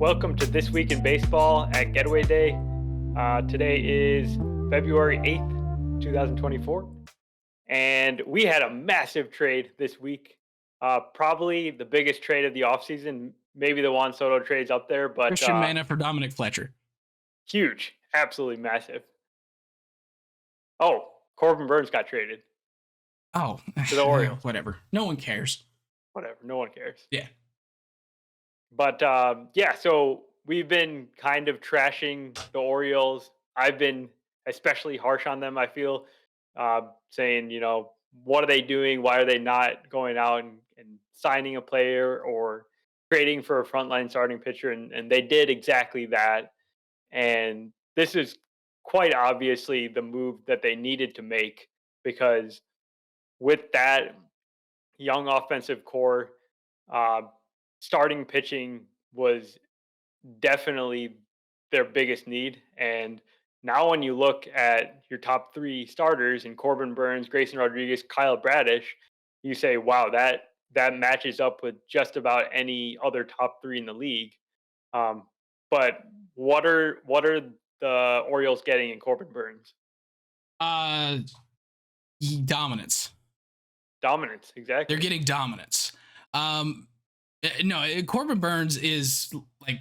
Welcome to This Week in Baseball at Getaway Day. Today is February 8th, 2024. And we had a massive trade this week. Probably the biggest trade of the offseason. Maybe the Juan Soto trade's up there, but Christian Mana for Dominic Fletcher. huge. Absolutely massive. Oh, Corbin Burnes got traded Oh, to the Orioles. whatever. No one cares. Whatever. No one cares. Yeah. But so we've been kind of trashing the Orioles. I've been especially harsh on them, I feel, saying, what are they doing? Why are they not going out and signing a player or trading for a frontline starting pitcher? And they did exactly that. And this is quite obviously the move that they needed to make because with that young offensive core, uh, starting pitching was definitely their biggest need. And now, when you look at your top three starters in Corbin Burnes, Grayson Rodriguez, Kyle Bradish, you say, "Wow, that matches up with just about any other top three in the league." Um, but what are the Orioles getting in Corbin Burnes? Uh, Dominance. Dominance, exactly. They're getting dominance. No, Corbin Burnes is like,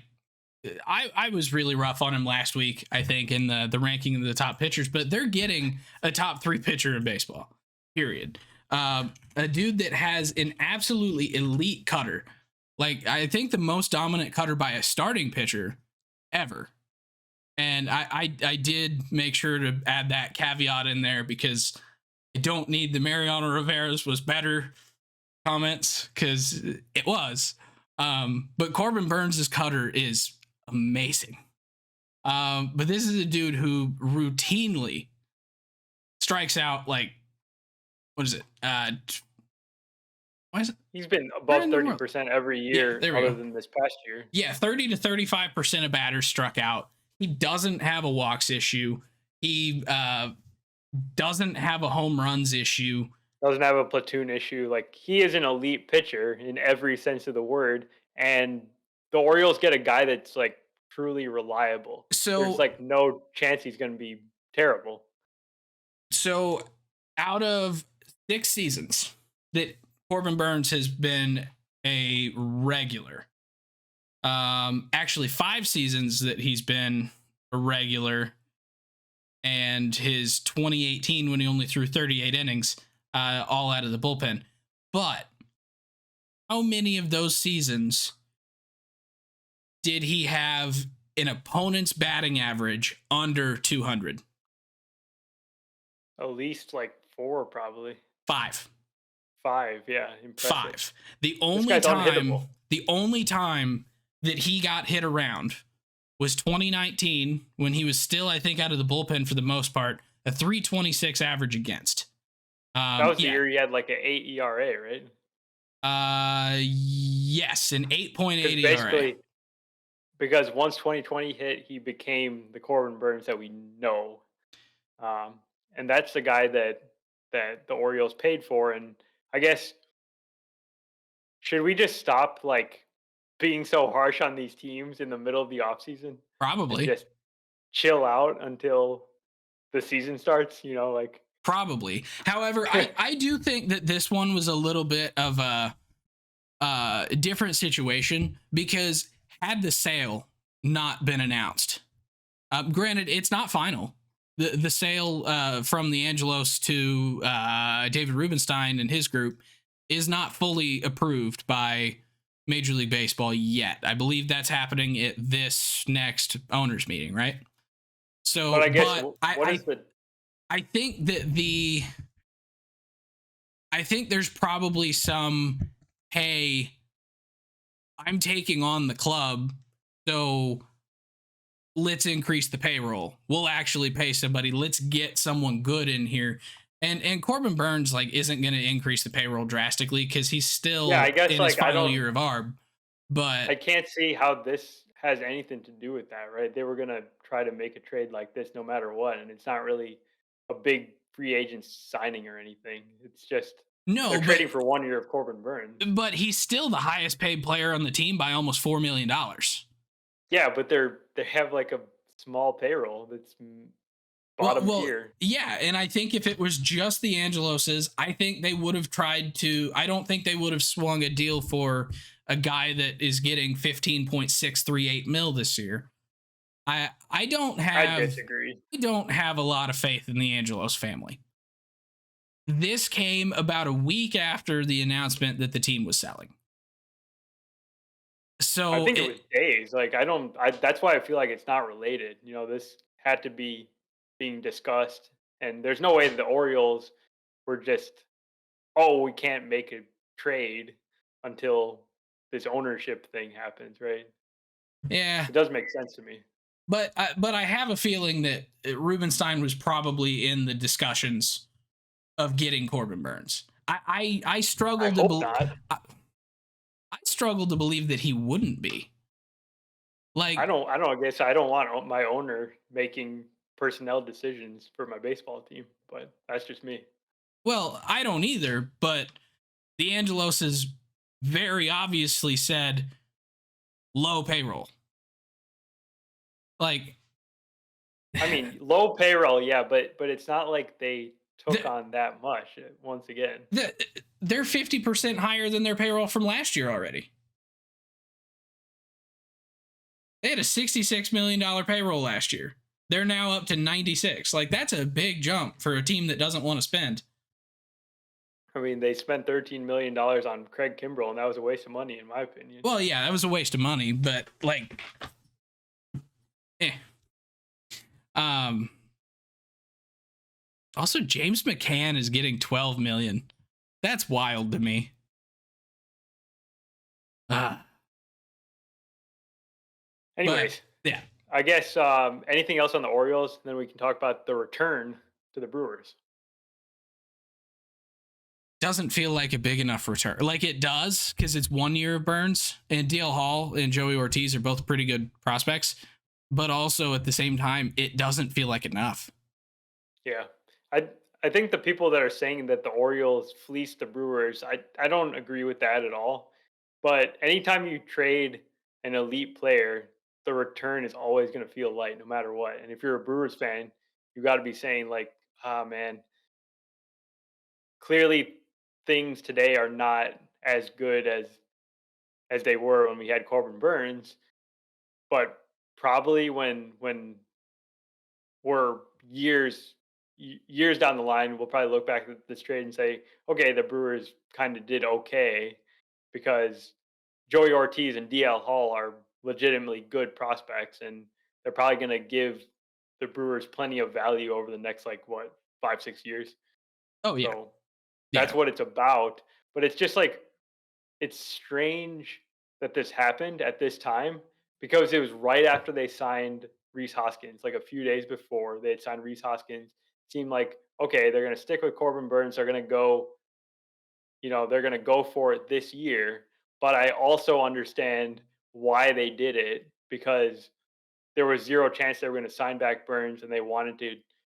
I was really rough on him last week, I think, in the ranking of the top pitchers, but they're getting a top three pitcher in baseball, period. A dude that has an absolutely elite cutter. Like, I think the most dominant cutter by a starting pitcher ever. And I did make sure to add that caveat in there because I don't need the Mariano Rivera's was better comments because it was. But Corbin Burnes' cutter is amazing. But this is a dude who routinely strikes out like, what is it? Why is it? He's been above 30% every year, other than this past year. Yeah, 30 to 35% of batters struck out. He doesn't have a walks issue. He doesn't have a home runs issue. Doesn't have a platoon issue. Like, he is an elite pitcher in every sense of the word. And the Orioles get a guy that's like truly reliable. So there's like no chance he's going to be terrible. So out of 6 seasons that Corbin Burnes has been a regular, actually 5 seasons that he's been a regular, and his 2018 when he only threw 38 innings, all out of the bullpen. But how many of those seasons did he have an opponent's batting average under 200? At least like 4, probably. 5. 5, yeah. Impressive. 5. The only time that he got hit around was 2019 when he was still, I think, out of the bullpen for the most part, a 3.26 average against. That was the year he had like an 8 ERA, right? Yes, an 8.8 ERA. Because once 2020 hit, he became the Corbin Burnes that we know. And that's the guy that the Orioles paid for. And I guess, should we just stop like being so harsh on these teams in the middle of the offseason? Probably. Just chill out until the season starts, like. Probably. However, I do think that this one was a little bit of a different situation because had the sale not been announced, granted, it's not final. The sale from the Angelos to David Rubenstein and his group is not fully approved by Major League Baseball yet. I believe that's happening at this next owners meeting, right? So, but I guess I think that I think there's probably some, hey, I'm taking on the club, so let's increase the payroll. We'll actually pay somebody. Let's get someone good in here. And Corbin Burnes like isn't going to increase the payroll drastically because he's still I guess, in like, his final year of ARB. But I can't see how this has anything to do with that, right? They were going to try to make a trade like this no matter what, and it's not really a big free agent signing or anything. It's just they're trading for 1 year of Corbin Burnes. But he's still the highest paid player on the team by almost $4 million. Yeah, but they have like a small payroll that's Well, bottom well, tier. yeah, and I think if it was just the Angeloses, I think they would have tried to. I don't think they would have swung a deal for a guy that is getting 15.638 mil this year. I don't I have disagree. I don't have a lot of faith in the Angelos family. This came about a week after the announcement that the team was selling. I So think it was it days. Like I don't. That's why I feel like it's not related. This had to be being discussed, and there's no way the Orioles were just, oh, we can't make a trade until this ownership thing happens, right? yeah, It does make sense to me. but I have a feeling that Rubenstein was probably in the discussions of getting Corbin Burnes. I I struggle to hope not. I struggle to believe that he wouldn't be. I Like, don't. I don't. I guess I don't want my owner making personnel decisions for my baseball team, but that's just me. well, I don't either, but the Angeloses very obviously said low payroll. Like I mean, low payroll, yeah, but it's not like they took the, on that much. Once again, the, they're 50% higher than their payroll from last year already. They had a $66 million payroll last year. They're now up to 96. Like, that's a big jump for a team that doesn't want to spend. I mean, they spent $13 million on Craig Kimbrell, and that was a waste of money, in my opinion. Well, yeah, that was a waste of money, but like, eh. Um, Also, James McCann is getting 12 million. That's wild to me. Ah, but Anyways, yeah, I guess anything else on the Orioles, then we can talk about the return to the Brewers. doesn't feel like a big enough return. Like it does because it's 1 year of Burns and DL Hall and Joey Ortiz are both pretty good prospects, but also at the same time, it doesn't feel like enough. Yeah, I I think the people that are saying that the Orioles fleeced the Brewers, I don't agree with that at all. But anytime you trade an elite player, the return is always going to feel light, no matter what. And if you're a Brewers fan, you got to be saying like, ah, man, clearly things today are not as good as they were when we had Corbin Burns. But probably when we're years down the line, we'll probably look back at this trade and say, okay, the Brewers kind of did okay because Joey Ortiz and DL Hall are legitimately good prospects, and they're probably going to give the Brewers plenty of value over the next like what 5 6 years. Oh yeah, So that's yeah. what it's about. But it's just like it's strange that this happened at this time because it was right after they signed Reese Hoskins, like a few days before they had signed Reese Hoskins. Seemed like okay, they're going to stick with Corbin Burns. They're going to go, they're going to go for it this year. But I also understand why they did it because there was zero chance they were going to sign back Burns, and they wanted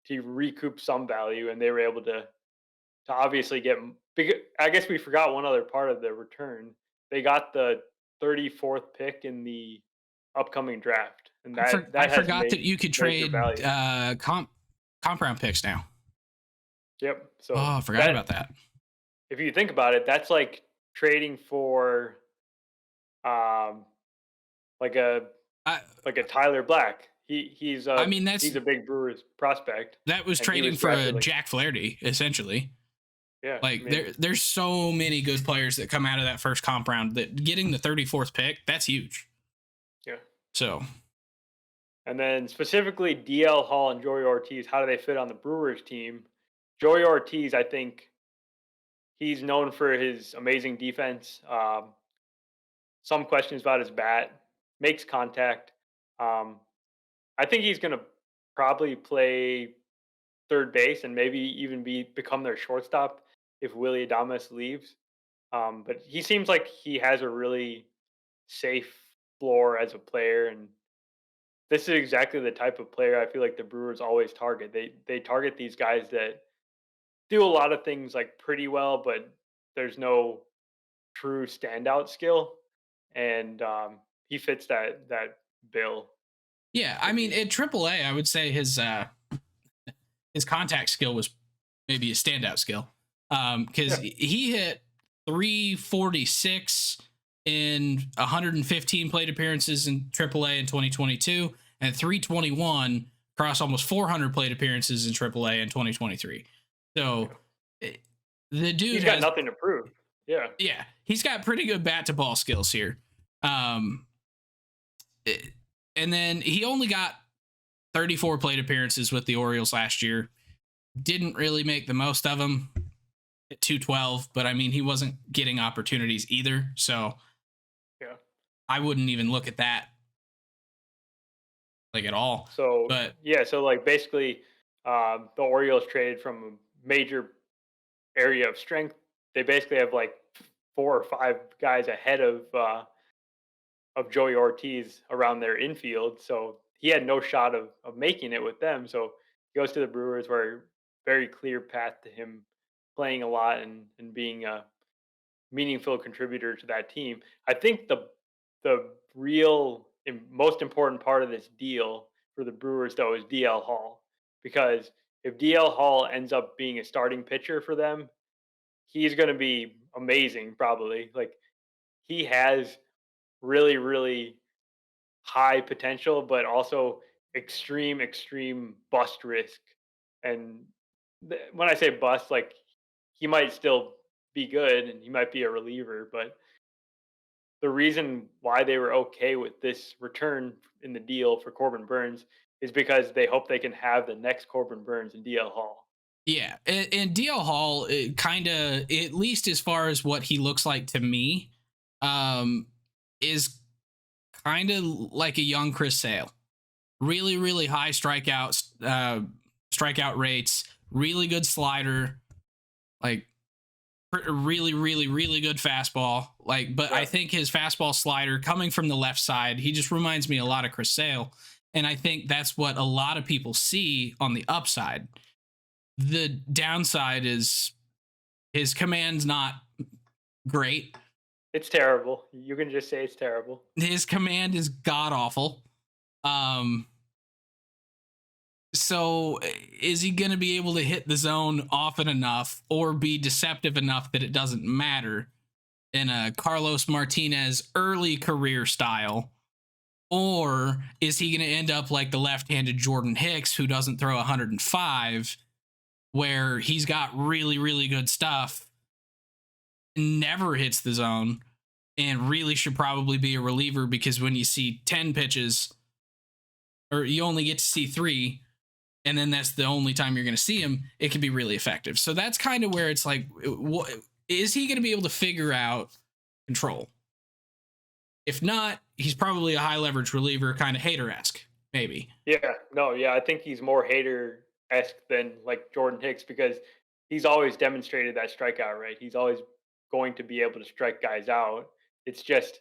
to recoup some value, and they were able to obviously get. I guess we forgot one other part of the return. They got the 34th pick in the upcoming draft, and I that has forgot that you could major trade value. comp round picks now. Yep. So Oh, I forgot that about that. if you think about it, that's like trading for um like a I like a Tyler Black. He's I a mean that's he's a big Brewers prospect, that was and he trading was for a drafted like Jack Flaherty essentially. yeah. I Like mean there's so many good players that come out of that first comp round that getting the 34th pick, that's huge. yeah. So And then specifically DL Hall and Joey Ortiz, how do they fit on the Brewers team? Joey Ortiz, I think he's known for his amazing defense. Some questions about his bat, makes contact. Um, I think he's going to probably play third base and maybe even become their shortstop if Willie Adames leaves. But he seems like he has a really safe floor as a player, and this is exactly the type of player I feel like the Brewers always target. They target these guys that do a lot of things like pretty well, but there's no true standout skill, and he fits that bill Yeah, I to mean, me. at AAA, I would say his contact skill was maybe a standout skill. Because Yeah, he hit 346 in 115 plate appearances in AAA in 2022, and 321 across almost 400 plate appearances in AAA in 2023. So yeah. eh, the dude He's got has, nothing to prove. Yeah, yeah, he's got pretty good bat to ball skills here. Um, eh, and then he only got 34 plate appearances with the Orioles last year. Didn't really make the most of them at 212, but I mean, he wasn't getting opportunities either. So yeah. I wouldn't even look at that like at all. So But yeah, so like basically, the Orioles traded from a major area of strength. They basically have like 4 or 5 guys ahead of Joey Ortiz around their infield. So he had no shot of making it with them. So he goes to the Brewers, where very clear path to him playing a lot and being a meaningful contributor to that team. I think the real most important part of this deal for the Brewers though is DL Hall, because if DL Hall ends up being a starting pitcher for them, he's going to be amazing probably. Like he has really high potential, but also extreme bust risk. And when I say bust, like he might still be good and he might be a reliever, but the reason why they were okay with this return in the deal for Corbin Burnes is because they hope they can have the next Corbin Burnes in DL Hall. yeah, and DL Hall kind of, at least as far as what he looks like to me, um, is kind of like a young Chris Sale. Really high strikeout rates, really good slider, like really good fastball. Like, but I Yeah. think his fastball slider coming from the left side, he just reminds me a lot of Chris Sale. And I think that's what a lot of people see on the upside. The downside is his command's not great. It's terrible. You can just say it's terrible. His command is god awful. Um, So, is he going to be able to hit the zone often enough or be deceptive enough that it doesn't matter in a Carlos Martinez early career style? Or is he going to end up like the left handed Jordan Hicks, who doesn't throw 105, where he's got really good stuff, never hits the zone, and really should probably be a reliever because when you see 10 pitches, or you only get to see 3, and then that's the only time you're going to see him, it can be really effective. So that's kind of where it's like, is he going to be able to figure out control? If not, he's probably a high leverage reliever, kind of hater esque, maybe. Yeah, no, yeah, I think he's more hater esque than like Jordan Hicks because he's always demonstrated that strikeout rate. He's always going to be able to strike guys out. It's just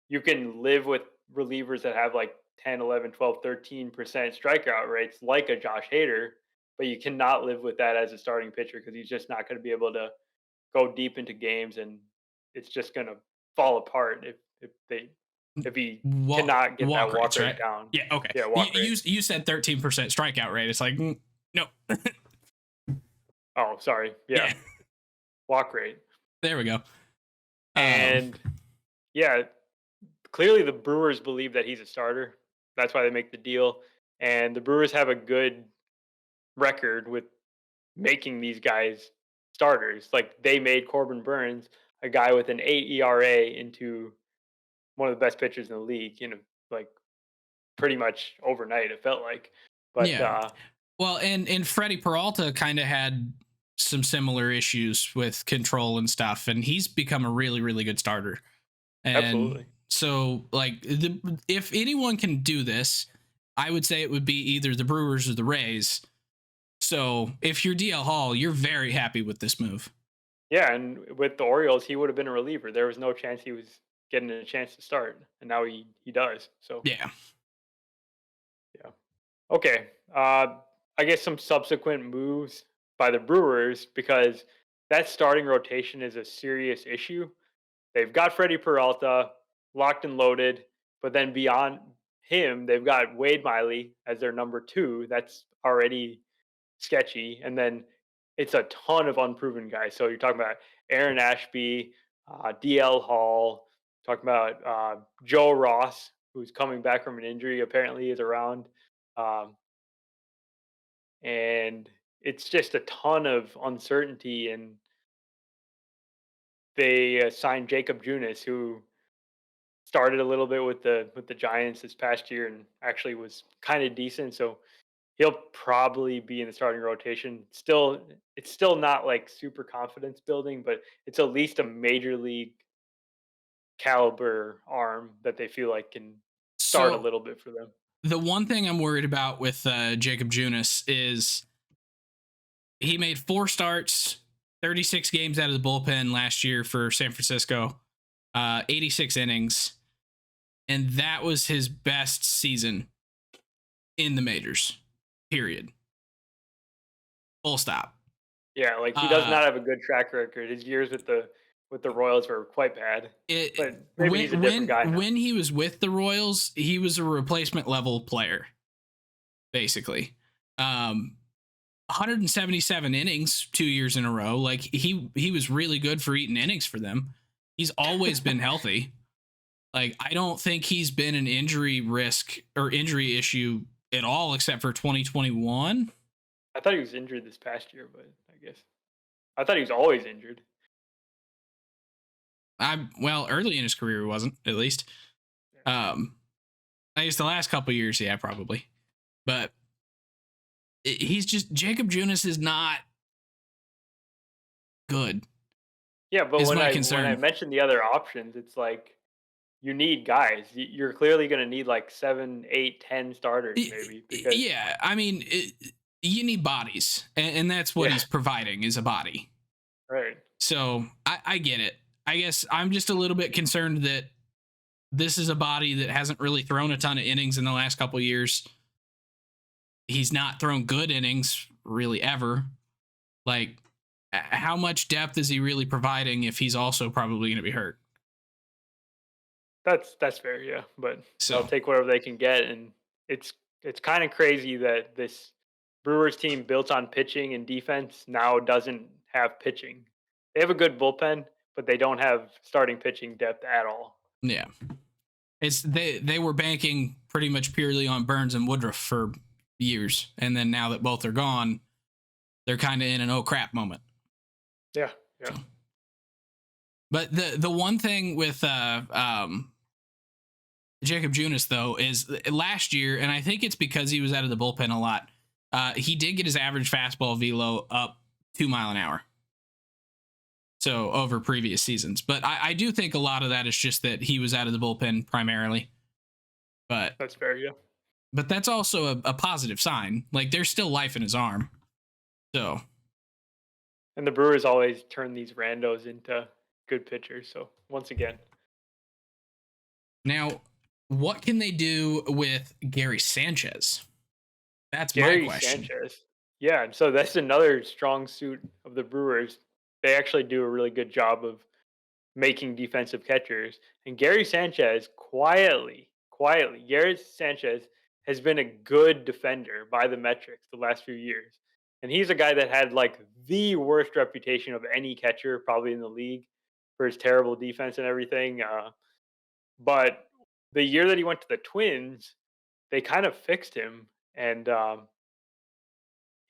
you can live with relievers that have like 10, 11, 12, 13% strikeout rates like a Josh Hader, but you cannot live with that as a starting pitcher because he's just not going to be able to go deep into games, and it's just going to fall apart if he cannot get Walk that walk rates, rate right? down. Yeah. Okay. Yeah, You walk rate. you said 13% strikeout rate. It's like, no. Oh, sorry. Yeah, Yeah. walk rate. There we go. Um, And yeah, clearly the Brewers believe that he's a starter. That's why they make the deal. And the Brewers have a good record with making these guys starters. Like they made Corbin Burnes, a guy with an 8 ERA, into one of the best pitchers in the league, like pretty much overnight, it felt like. But yeah. Well, and Freddie Peralta kind of had some similar issues with control and stuff, and he's become a really good starter. And absolutely. so, like, if anyone can do this, I would say it would be either the Brewers or the Rays. So, if you're DL Hall, you're very happy with this move. Yeah, and with the Orioles, he would have been a reliever. There was no chance he was getting a chance to start, and now he does. So Yeah. yeah. Okay. I guess some subsequent moves by the Brewers, because that starting rotation is a serious issue. They've got Freddie Peralta locked and loaded, but then beyond him, they've got Wade Miley as their number two. That's already sketchy. And then it's a ton of unproven guys. So you're talking about Aaron Ashby, DL Hall, talking about Joe Ross, who's coming back from an injury, apparently is around. Um, and it's just a ton of uncertainty. And they signed Jacob Junis, who started a little bit with the Giants this past year and actually was kind of decent. So he'll probably be in the starting rotation. It's still not like super confidence building, but it's at least a major league caliber arm that they feel like can start a So little bit for them. the one thing I'm worried about with Jacob Junis is he made 4 starts, 36 games out of the bullpen last year for San Francisco, 86 innings, and that was his best season in the majors. Period. Full stop. Yeah, like he does not have a good track record. His years with the Royals were quite bad. But maybe he's a different guy now. When he was with the Royals, he was a replacement level player, basically. 177 innings 2 years in a row. Like he was really good for eating innings for them. He's always been healthy. Like I don't think he's been an injury risk or injury issue at all, except for 2021. I thought he was injured this past year, but I guess I thought he was always injured. Well, early in his career he wasn't, at least. I guess the last couple years, yeah, probably. But he's just Jacob Junis is not good. Yeah, but Is when my I concern. mentioned the other options, it's like you need guys. You're clearly going to need like 7, 8, 10 starters maybe because Yeah, I mean, you need bodies, and that's what yeah, he's providing is a body. right. So I get it. I guess I'm just a little bit concerned that this is a body that hasn't really thrown a ton of innings in the last couple of years. He's not thrown good innings really ever. Like, how much depth is he really providing if he's also probably going to be hurt? That's fair, yeah. But they'll So take whatever they can get, and it's it's kind of crazy that this Brewers team built on pitching and defense now doesn't have pitching. They have a good bullpen, but they don't have starting pitching depth at all. yeah, it's they were banking pretty much purely on Burnes and Woodruff for years, and then now that both are gone, they're kind of in an oh crap moment. Yeah, yeah. So, but the one thing with Jacob Junis though is last year, and I think it's because he was out of the bullpen a lot. He did get his average fastball velo up 2 mile an hour. So over previous seasons, but I do think a lot of that is just that he was out of the bullpen primarily. But That's fair, yeah. but that's also a positive sign. Like there's still life in his arm. So And the Brewers always turn these randos into good pitchers. So once again, now, what can they do with Gary Sanchez? That's my Gary question. Sanchez. Yeah, and so that's another strong suit of the Brewers. They actually do a really good job of making defensive catchers. And Gary Sanchez quietly, Gary Sanchez has been a good defender by the metrics the last few years. And he's a guy that had like the worst reputation of any catcher probably in the league for his terrible defense and everything. But the year that he went to the Twins, they kind of fixed him, and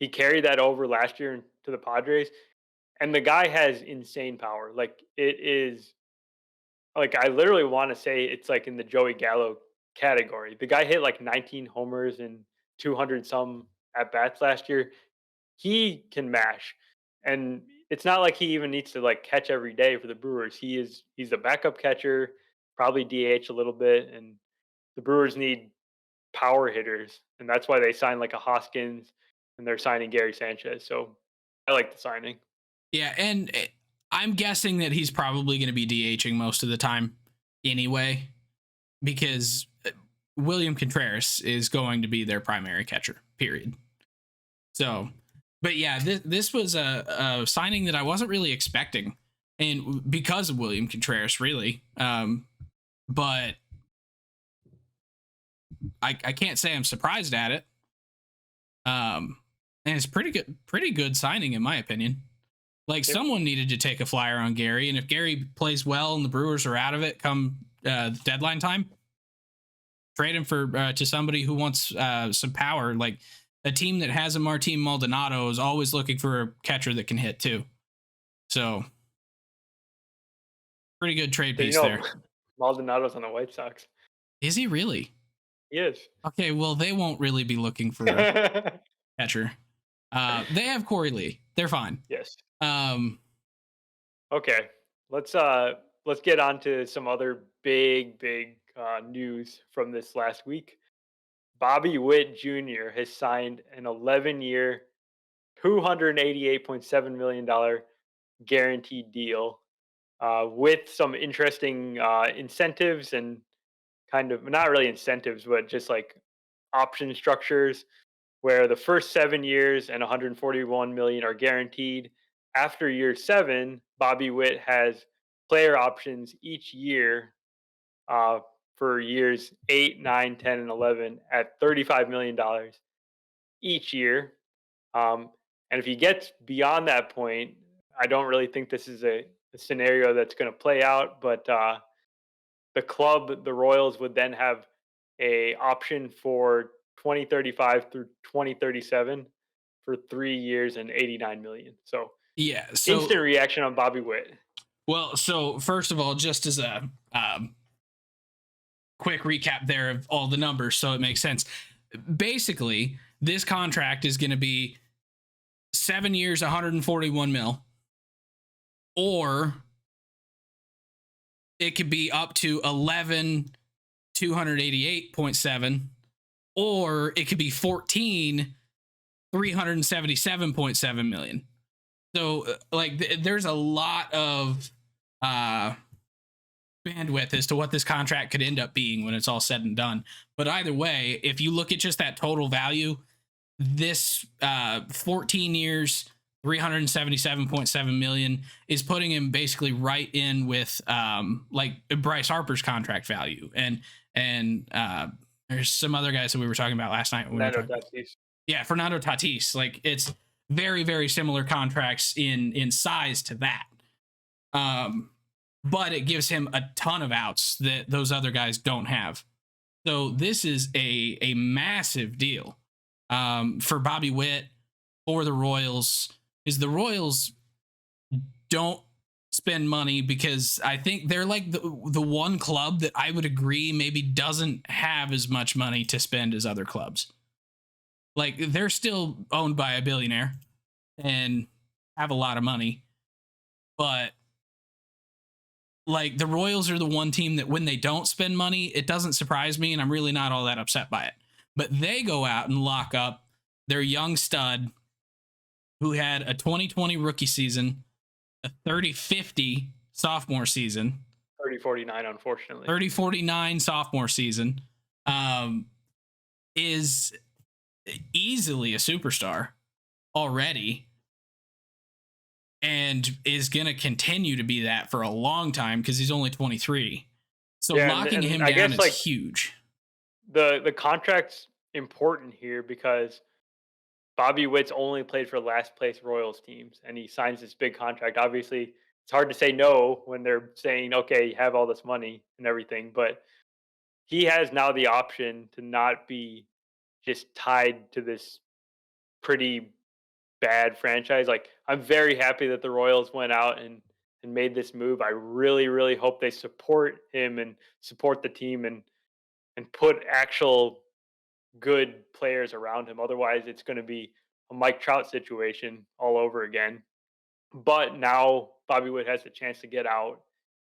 he carried that over last year to the Padres. And the guy has insane power. Like it is like I literally want to say it's like in the Joey Gallo category. The guy hit like 19 homers and 200 some at bats last year. He can mash, and it's not like he even needs to like catch every day for the Brewers. He's a backup catcher, probably DH a little bit, and the Brewers need power hitters, and that's why they signed like a Hoskins, and they're signing Gary Sanchez. So I like the signing. Yeah, and I'm guessing that he's probably going to be DHing most of the time anyway, because William Contreras is going to be their primary catcher, period. So, but yeah, this was a signing that I wasn't really expecting, and because of William Contreras, really. But I can't say I'm surprised at it. And it's pretty good signing in my opinion. Like Yep. someone needed to take a flyer on Gary, and if Gary plays well and the Brewers are out of it come deadline time, trade him for to somebody who wants some power. Like a team that has a Martin Maldonado is always looking for a catcher that can hit too. So pretty good trade So, piece there. Maldonado's on the White Sox. Is he really? He is. Okay, well they won't really be looking for a catcher. They have Corey Lee. They're fine. Yes. Um, Okay. Let's get on to some other big news from this last week. Bobby Witt Jr. has signed an 11-year, $288.7 million guaranteed deal with some interesting incentives and kind of not really incentives, but just like option structures where the first 7 years and 141 million are guaranteed. After year 7, Bobby Witt has player options each year uh, for years 8, 9, 10, and 11 at $35 million each year. And if he gets beyond that point, I don't really think this is a scenario that's going to play out. But the club, the Royals, would then have a option for 2035 through 2037 for 3 years and 89 million. So yeah. instant So reaction on Bobby Witt. well, so first of all, just as a quick recap there of all the numbers, so it makes sense. Basically, this contract is going to be 7 years, 141 mil, or it could be up to 11, 288.7, or it could be 14, 377.7 million. So like there's a lot of bandwidth as to what this contract could end up being when it's all said and done. But either way, if you look at just that total value, this 14 years, 377.7 million is putting him basically right in with like Bryce Harper's contract value. And there's some other guys that we were talking about last night. Yeah, Fernando Tatis. Like it's very, very similar contracts in size to that. But it gives him a ton of outs that those other guys don't have. So this is a massive deal for Bobby Witt, for the Royals. Is the Royals don't spend money because I think they're like the one club that I would agree maybe doesn't have as much money to spend as other clubs. Like they're still owned by a billionaire and have a lot of money, but like the Royals are the one team that when they don't spend money, it doesn't surprise me, and I'm really not all that upset by it. But they go out and lock up their young stud who had a 2020 rookie season, a 30-50 sophomore season, 30-49, unfortunately. 30-49 sophomore season, is easily a superstar already and is going to continue to be that for a long time because he's only 23. So Yeah, locking him I down guess, is like, huge. The contract's important here because Bobby Witt's only played for last place Royals teams, and he signs this big contract. Obviously, it's hard to say no when they're saying, "Okay, you have all this money and everything," but he has now the option to not be just tied to this pretty bad franchise. Like, I'm very happy that the Royals went out and made this move. I really hope they support him and support the team and put actual good players around him. Otherwise, it's going to be a Mike Trout situation all over again. But now Bobby Witt has a chance to get out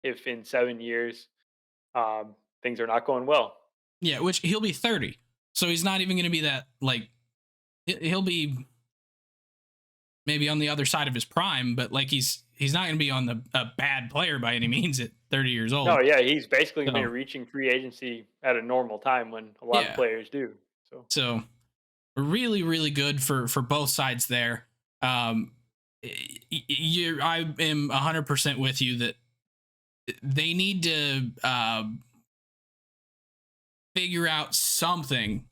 if in 7 years things are not going well. Yeah, which he'll be 30. So he's not even going to be that, like, he'll be maybe on the other side of his prime, but like he's not going to be on a bad player by any means at 30 years old. No, yeah, he's basically going to So, be reaching free agency at a normal time when a lot of players do. So really good for both sides there. I am 100% with you that they need to figure out something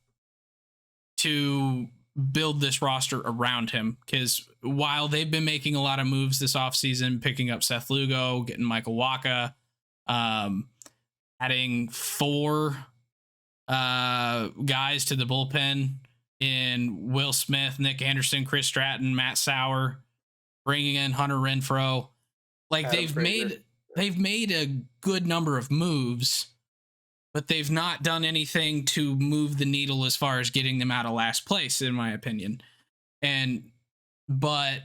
to build this roster around him, because while they've been making a lot of moves this offseason, picking up Seth Lugo, getting Michael Waka, um, adding 4 guys to the bullpen in Will Smith, Nick Anderson, Chris Stratton, Matt Sauer, bringing in Hunter Renfroe. Like Adam Frazier. they've made a good number of moves, but they've not done anything to move the needle as far as getting them out of last place, in my opinion. But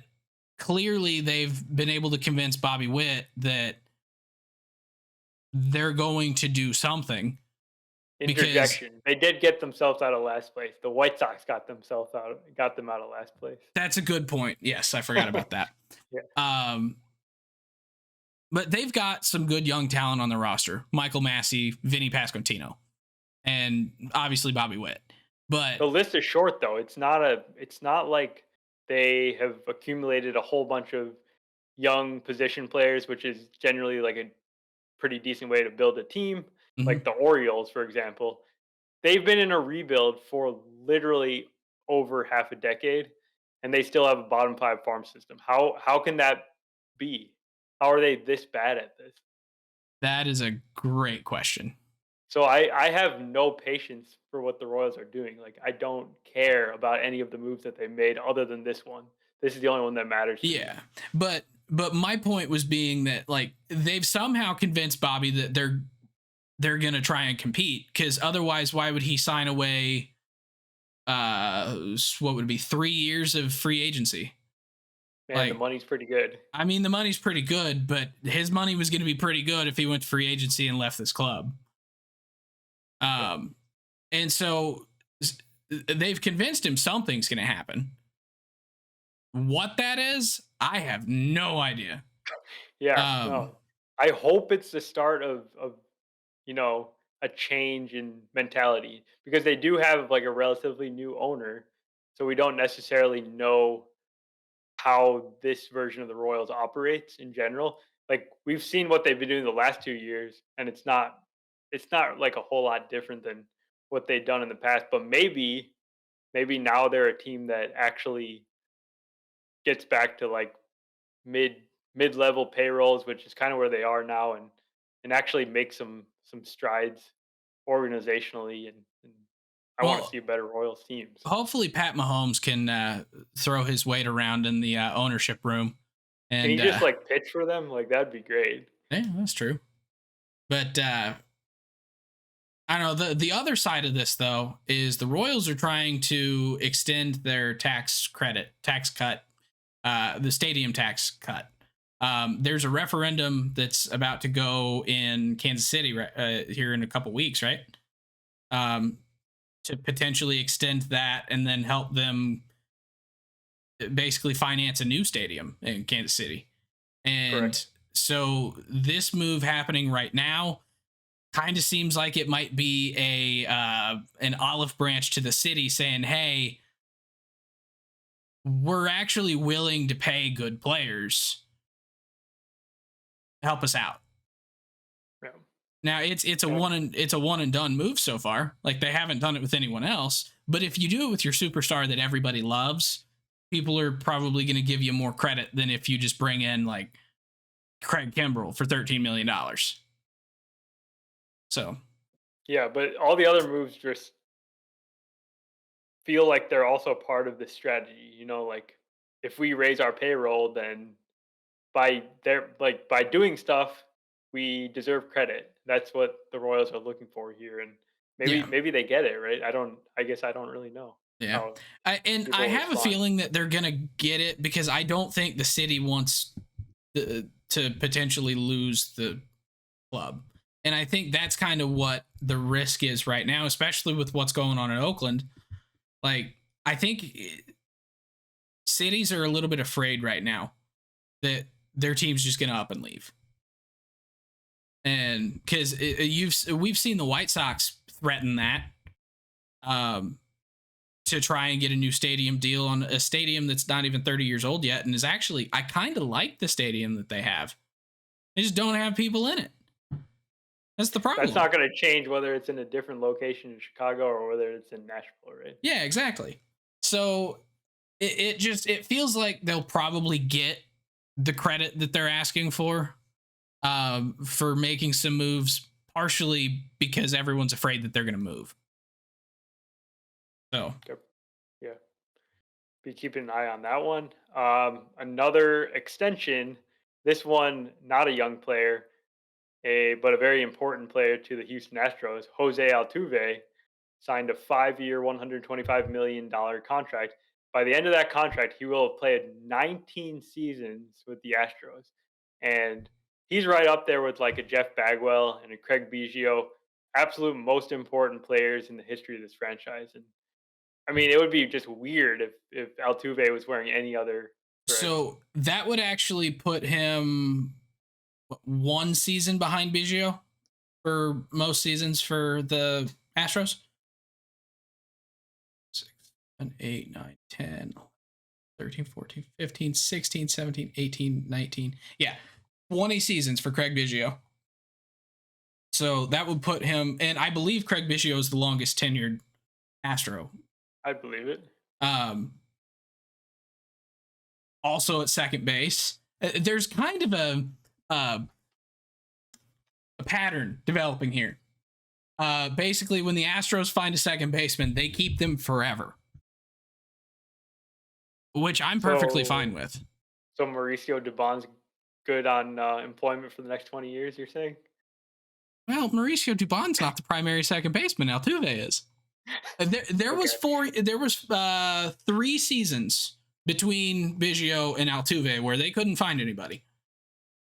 clearly they've been able to convince Bobby Witt that they're going to do something. Interjection. They did get themselves out of last place. The White Sox got them out of last place. That's a good point. Yes, I forgot about that. Yeah. But they've got some good young talent on the roster. Michael Massey, Vinny Pasquantino, and obviously Bobby Witt. But The list is short though. It's not like they have accumulated a whole bunch of young position players, which is generally like a pretty decent way to build a team. Like mhm, the Orioles, for example, they've been in a rebuild for literally over half a decade, and they still have a bottom 5 farm system. How can that be? How are they this bad at this? that is a great question. So I have no patience for what the Royals are doing. Like I don't care about any of the moves that they made other than this one. This is the only one that matters to me. Yeah, but my point was being that like they've somehow convinced Bobby that they're gonna try and compete, because otherwise, why would he sign away? What would it be, 3 years of free agency? Man, the Like, money's pretty good. I mean, the money's pretty good, but his money was going to be pretty good if he went to free agency and left this club. Yeah. And so they've convinced him something's going to happen. What that is, I have no idea. Yeah, Um, no. I hope it's the start of a change in mentality because they do have like a relatively new owner. So we don't necessarily know how this version of the Royals operates in general. Like we've seen what they've been doing the last 2 years, and it's not like a whole lot different than what they've done in the past. But maybe now they're a team that actually gets back to like mid mid level payrolls, which is kind of where they are now, and actually make some strides organizationally, and I want to well, see better Royals teams. hopefully Pat Mahomes can throw his weight around in the ownership room. Can he And just like pitch for them? Like that'd be great. yeah, that's true. But I don't know. The other side of this though is the Royals are trying to extend their tax cut, the stadium tax cut. There's a referendum that's about to go in Kansas City here in a couple weeks, right? Um, to potentially extend that and then help them basically finance a new stadium in Kansas City. And Correct. so this move happening right now kind of seems like it might be a an olive branch to the city saying, "Hey, we're actually willing to pay good players. Help us out." Yeah. Now it's a Yeah. one and done move so far. Like they haven't done it with anyone else. But if you do it with your superstar that everybody loves, people are probably going to give you more credit than if you just bring in like Craig Kimbrell for $13 million. So Yeah, but all the other moves just feel like they're also part of the strategy. Like if we raise our payroll, then by doing stuff, we deserve credit. That's what the Royals are looking for here, and maybe yeah, maybe they get it right. I guess I don't really know yeah. how I people have a respond. feeling that they're gonna get it, because I don't think the city wants to potentially lose the club, and I think that's kind of what the risk is right now, especially with what's going on in Oakland. Like I think cities are a little bit afraid right now that their team's just gonna up and leave, and because we've seen the White Sox threaten that. Um, to try and get a new stadium deal on a stadium that's not even 30 years old yet, and is actually, I kind of like the stadium that they have. They just don't have people in it. That's the That's problem. not going to change whether it's in a different location in Chicago or whether it's in Nashville, right? Yeah, exactly. So it feels like they'll probably get the credit that they're asking for making some moves, partially because everyone's afraid that they're going to move. So Yep. Yeah. Be keeping an eye on that one. Another extension. This one, not a young player, but a very important player to the Houston Astros. Jose Altuve signed a 5-year, $125 million contract. By the end of that contract, he will have played 19 seasons with the Astros, and he's right up there with like a Jeff Bagwell and a Craig Biggio, absolute most important players in the history of this franchise. And I mean, it would be just weird if Altuve was wearing any other gray. so that would actually put him one season behind Biggio for most seasons for the Astros. 6, 7, 8, 9, 10, 13, 14, 15, 16, 17, 18, 19. Yeah, 20 seasons for Craig Biggio. So that would put him, and I believe Craig Biggio is the longest tenured Astro. I believe it. Um, Also at second base, there's kind of uh, a pattern developing here. Basically, when the Astros find a second baseman, they keep them forever, which I'm perfectly fine So, with. so Mauricio Dubon's good on employment for the next 20 years. You're saying? Well, Mauricio Dubon's not the primary second baseman. Altuve is. There was Okay. 3 seasons between Biggio and Altuve where they couldn't find anybody.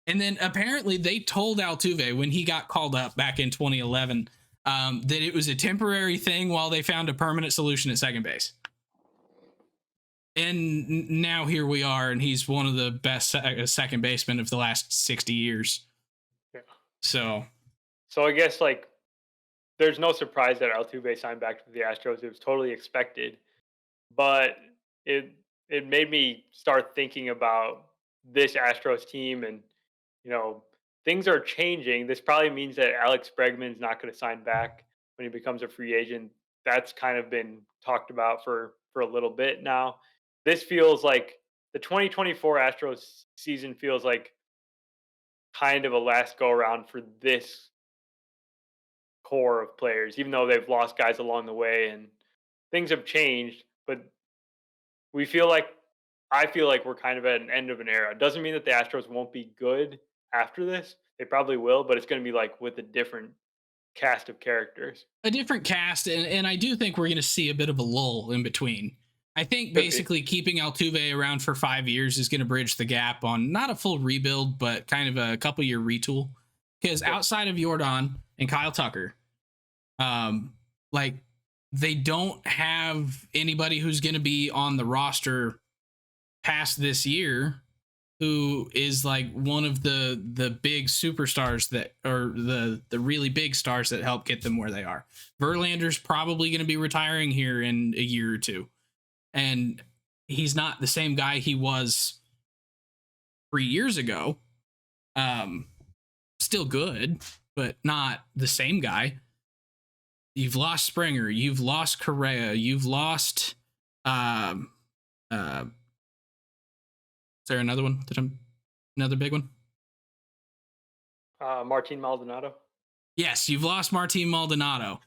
And then apparently they told Altuve when he got called up back in 2011 that it was a temporary thing while they found a permanent solution at second base. And now here we are, and he's one of the best second basemen of the last 60 years. Yeah. So So I guess like there's no surprise that Altuve signed back to the Astros. It was totally expected, but it it made me start thinking about this Astros team, and you know things are changing. This probably means that Alex Bregman's not going to sign back when he becomes a free agent. That's kind of been talked about for a little bit now. This feels like the 2024 Astros season feels like kind of a last go around for this core of players, even though they've lost guys along the way and things have changed. But we feel like I feel like we're kind of at an end of an era. It doesn't mean that the Astros won't be good after this. They probably will, but it's going to be like with a different cast of characters. a different cast, and I do think we're going to see a bit of a lull in between. I think Could be. basically keeping Altuve around for 5 years is going to bridge the gap on not a full rebuild, but kind of a couple year retool. Because Yep. outside of Jordan and Kyle Tucker, like they don't have anybody who's going to be on the roster past this year who is like one of the big superstars that or the really big stars that help get them where they are. Verlander's probably going to be retiring here in a year or two, and he's not the same guy he was 3 years ago. Still good, but not the same guy. You've lost Springer, you've lost Correa, you've lost is there another one that I'm another big one? Martin Maldonado. Yes, you've lost Martin Maldonado.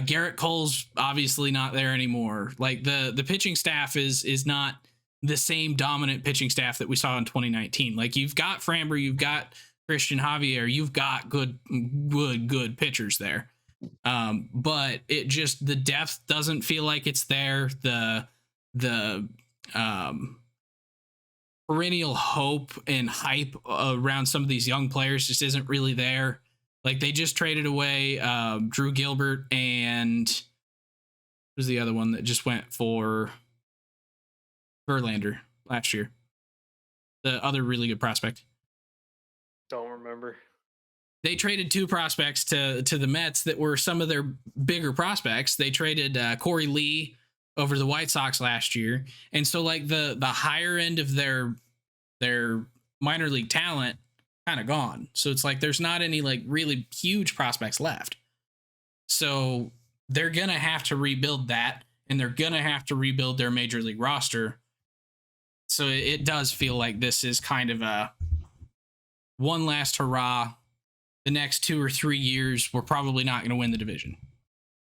Garrett Cole's obviously not there anymore. Like the pitching staff is not the same dominant pitching staff that we saw in 2019. Like you've got Framber, you've got Christian Javier, you've got good pitchers there. But it just the depth doesn't feel like it's there. The perennial hope and hype around some of these young players just isn't really there. Like they just traded away Drew Gilbert and who's the other one that just went for Verlander last year? The other really good prospect. Don't remember. They traded 2 prospects to the Mets that were some of their bigger prospects. They traded Corey Lee over the White Sox last year, and so like the higher end of their minor league talent kind of gone. So it's like there's not any like really huge prospects left. So they're gonna have to rebuild that, and they're gonna have to rebuild their major league roster. So it does feel like this is kind of a one last hurrah. The next 2 or 3 years, we're probably not going to win the division.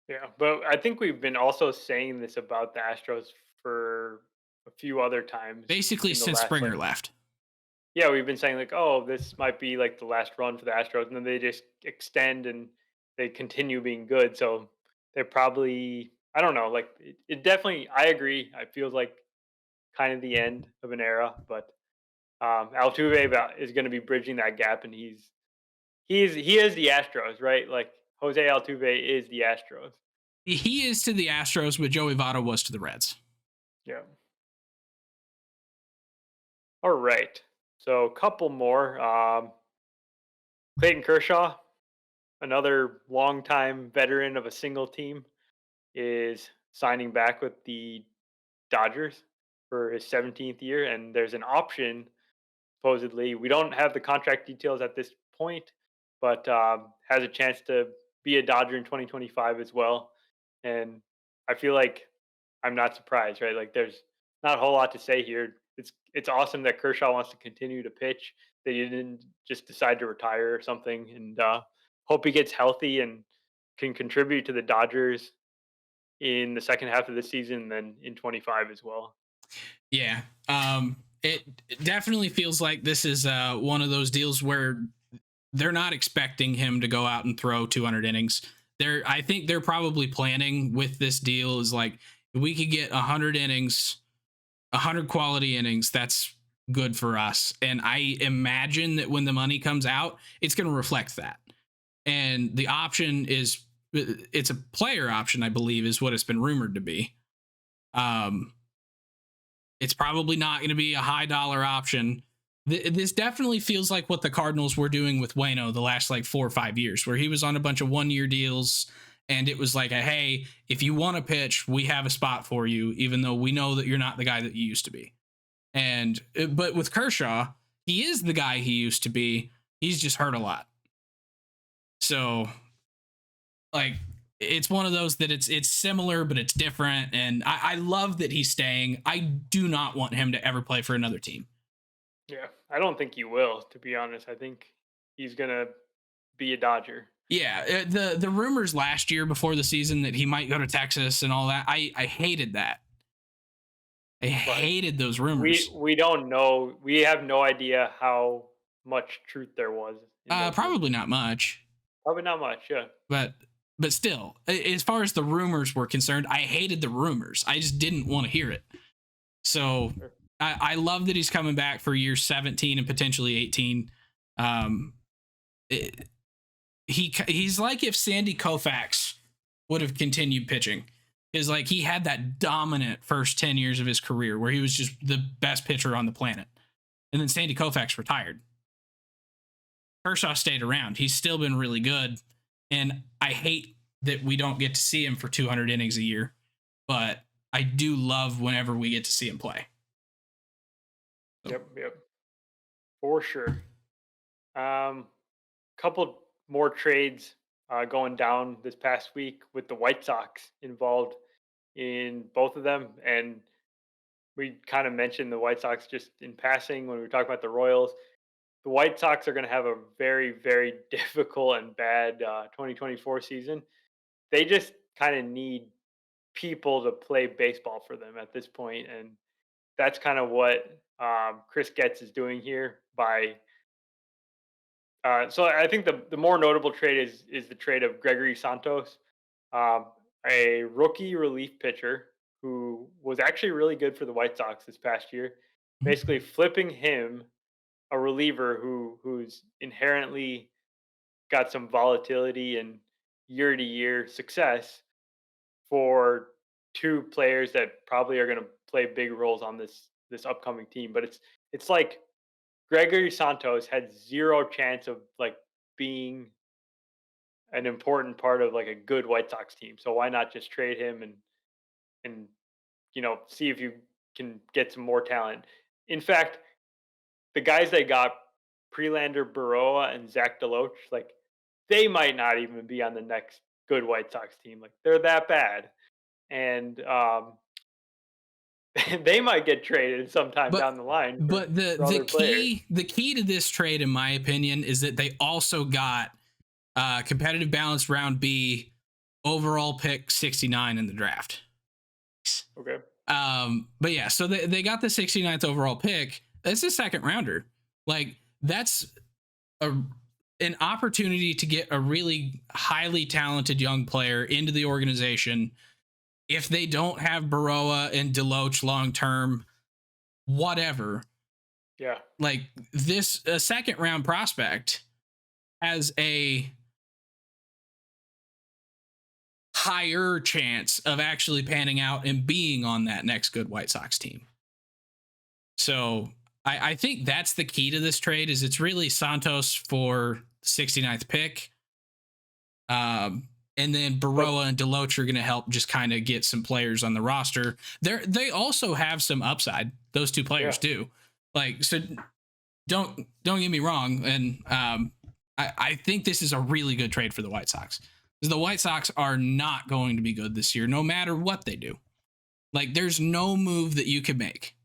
Yeah, but I think we've been also saying this about the Astros for a few other times Basically, in the since last Springer like left. yeah, we've been saying like, oh, this might be like the last run for the Astros, and then they just extend and they continue being good. So they're probably I don't know, like it definitely I agree. I feel like kind of the end of an era, but Altuve is going to be bridging that gap, and he is the Astros, right? Like Jose Altuve is the Astros. He is to the Astros what Joey Votto was to the Reds. Yeah. All right. So a couple more. Clayton Kershaw, another longtime veteran of a single team, is signing back with the Dodgers for his 17th year, and there's an option. Supposedly, we don't have the contract details at this point, but has a chance to be a Dodger in 2025 as well. And I feel like I'm not surprised, right? Like, there's not a whole lot to say here. It's awesome that Kershaw wants to continue to pitch. That he didn't just decide to retire or something. And hope he gets healthy and can contribute to the Dodgers in the second half of the season, and then in 25 as well. Yeah. It definitely feels like this is one of those deals where they're not expecting him to go out and throw 200 innings. I think they're probably planning with this deal is like if we could get 100 innings, 100 quality innings. That's good for us. And I imagine that when the money comes out, it's going to reflect that. And the option is it's a player option, I believe, is what it's been rumored to be. Um, it's probably not going to be a high dollar option. This definitely feels like what the Cardinals were doing with Wayno the last like 4 or 5 years, where he was on a bunch of 1 year deals. And it was like, hey, if you want to pitch, we have a spot for you, even though we know that you're not the guy that you used to be. But with Kershaw, he is the guy he used to be. He's just hurt a lot. So, like, it's one of those that it's similar, but it's different. And I love that he's staying. I do not want him to ever play for another team. Yeah, I don't think he will, to be honest. I think he's gonna be a Dodger. Yeah, the rumors last year before the season that he might go to Texas and all that, I hated that. I But hated those rumors. we don't know. We have no idea how much truth there was in those Probably rumors. not much, Probably not much. Yeah. but still, as far as the rumors were concerned, I hated the rumors. I just didn't want to hear it. So Sure. I love that he's coming back for year 17 and potentially 18. Um, it, he's like if Sandy Koufax would have continued pitching. Is like he had that dominant first 10 years of his career where he was just the best pitcher on the planet. And then Sandy Koufax retired. Kershaw stayed around. He's still been really good. And I hate that we don't get to see him for 200 innings a year, but I do love whenever we get to see him play. So, Yep. Yep. For sure. Couple more trades going down this past week with the White Sox involved in both of them, and we kind of mentioned the White Sox just in passing when we were talking about the Royals. The White Sox are going to have a very, very difficult and bad 2024 season. They just kind of need people to play baseball for them at this point, and that's kind of what Chris Getz is doing here by. So I think the more notable trade is the trade of Gregory Santos, um, a rookie relief pitcher who was actually really good for the White Sox this past year. Basically, flipping him, a reliever who's inherently got some volatility and year to year success for two players that probably are going to play big roles on this upcoming team. But it's like Gregory Santos had zero chance of like being an important part of like a good White Sox team. So why not just trade him and see if you can get some more talent. In fact, the guys they got Prelander, Baroa, and Zach DeLoach, like they might not even be on the next good White Sox team. Like they're that bad, and they might get traded sometime But down the line but for other players. the key to this trade, in my opinion, is that they also got competitive balanced round B overall pick 69 in the draft. Okay. But yeah, so they got the 69th overall pick. That's a second rounder. Like that's an opportunity to get a really highly talented young player into the organization. If they don't have Baroa and DeLoach long term, whatever. Yeah. Like this, a second round prospect has a higher chance of actually panning out and being on that next good White Sox team. So I think that's the key to this trade is it's really Santos for 69th pick. And then Baroa and DeLoach are going to help just kind of get some players on the roster. They also have some upside. Those two players do. Like, so don't get me wrong. And I think this is a really good trade for the White Sox. Because the White Sox are not going to be good this year, no matter what they do. Like, there's no move that you could make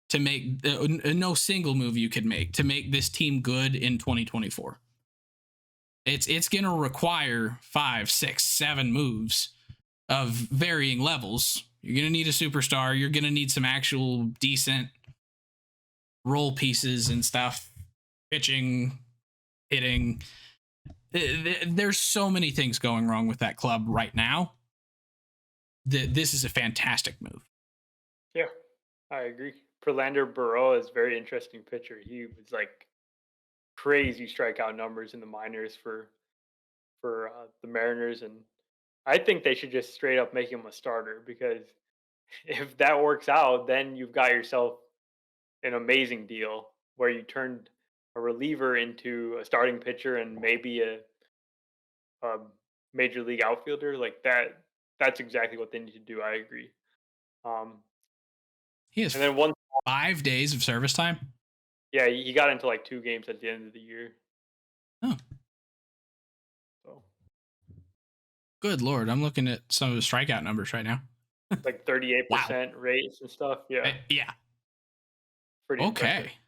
to make no single move you could make to make this team good in 2024. It's going to require 5, 6, 7 moves of varying levels. You're going to need a superstar. You're going to need some actual decent role pieces and stuff, pitching, hitting. There's so many things going wrong with that club right now. This is a fantastic move. Yeah, I agree. Prelander Baroa is a very interesting pitcher. He was like crazy strikeout numbers in the minors for the Mariners, and I think they should just straight up make him a starter because if that works out, then you've got yourself an amazing deal where you turned a reliever into a starting pitcher and maybe a major league outfielder like that. That's exactly what they need to do. I agree. Um, He has and then 5 days of service time. Yeah, he got into like 2 games at the end of the year. Oh, So good Lord. I'm looking at some of the strikeout numbers right now. like 38% rates and stuff. Yeah. Yeah. Pretty Okay. impressive.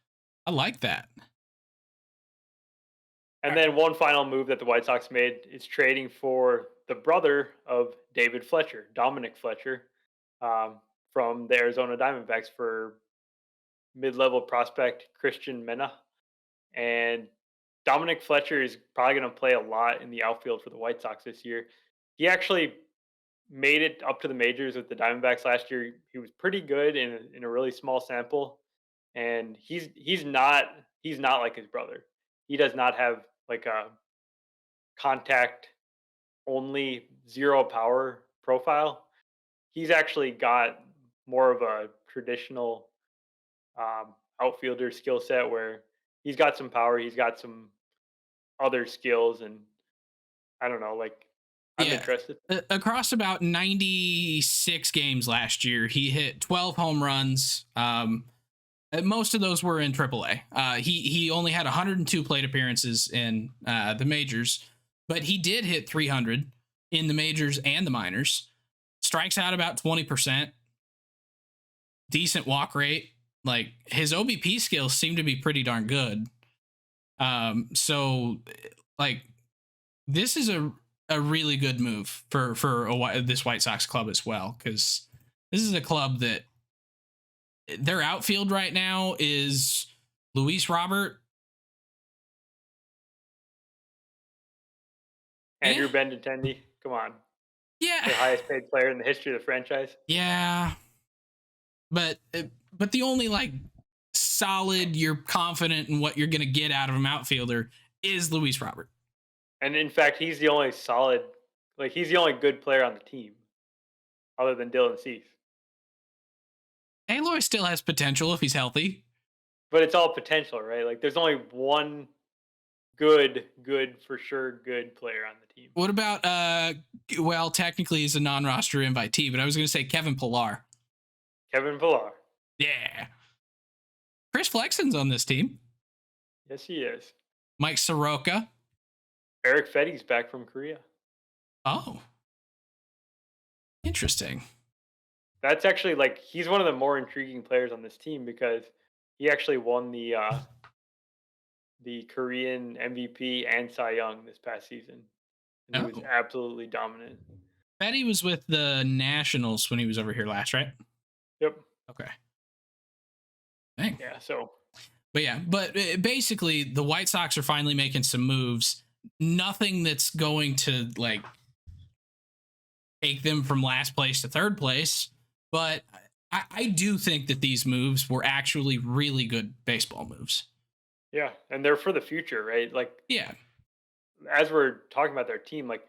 I like that. And then one final move that the White Sox made is trading for the brother of David Fletcher, Dominic Fletcher, from the Arizona Diamondbacks for mid-level prospect Christian Mena. And Dominic Fletcher is probably going to play a lot in the outfield for the White Sox this year. He actually made it up to the majors with the Diamondbacks last year. He was pretty good in a really small sample, and he's not like his brother. He does not have like a contact only zero power profile. He's actually got more of a traditional outfielder skill set where he's got some power, he's got some other skills, and I don't know, like I'm interested. Across about 96 games last year, he hit 12 home runs. Most of those were in AAA. He only had 102 plate appearances in the majors, but he did hit 300 in the majors and the minors. Strikes out about 20%. Decent walk rate. Like his OBP skills seem to be pretty darn good. So like this is a really good move for this White Sox club as well, because this is a club that their outfield right now is Luis Robert, Andrew Benintendi, come on. Yeah. The highest paid player in the history of the franchise. Yeah. But the only like solid, you're confident in what you're going to get out of an outfielder is Luis Robert. And in fact, he's the only solid, like he's the only good player on the team other than Dylan Cease. Aloy still has potential if he's healthy. But it's all potential, right? Like there's only one good for sure good player on the team. What about well, technically he's a non-roster invitee, but I was going to say Kevin Pillar. Kevin Pillar. Yeah. Chris Flexen's on this team. Yes, he is. Mike Soroka. Eric Fetty's back from Korea. Oh, interesting. That's actually like he's one of the more intriguing players on this team because he actually won the Korean MVP and Cy Young this past season, and he was Oh, absolutely dominant. Fetty was with the Nationals when he was over here last, right? Yep. Okay. Dang. Yeah. So But yeah, but basically, the White Sox are finally making some moves. Nothing that's going to like take them from last place to third place, but I do think that these moves were actually really good baseball moves. yeah, and they're for the future, right? Like Yeah, as we're talking about their team, like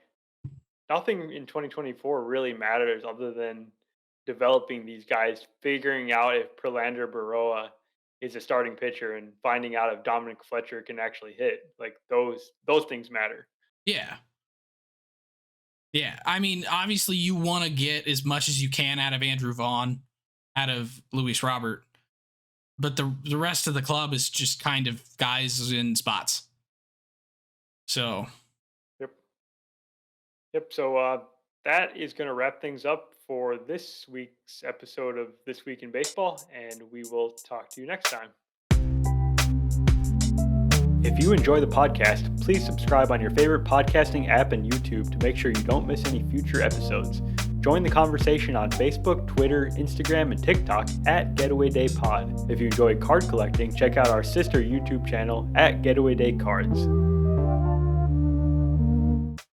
nothing in 2024 really matters other than developing these guys, figuring out if Prelander Baroa is a starting pitcher and finding out if Dominic Fletcher can actually hit. Like those things matter. yeah, yeah. I mean, obviously, you want to get as much as you can out of Andrew Vaughn, out of Luis Robert, but the rest of the club is just kind of guys in spots. So Yep. Yep. So that is going to wrap things up for this week's episode of This Week in Baseball, and we will talk to you next time. If you enjoy the podcast, please subscribe on your favorite podcasting app and YouTube to make sure you don't miss any future episodes. Join the conversation on Facebook, Twitter, Instagram, and TikTok at Getaway Day Pod. If you enjoy card collecting, check out our sister YouTube channel at Getaway Day Cards.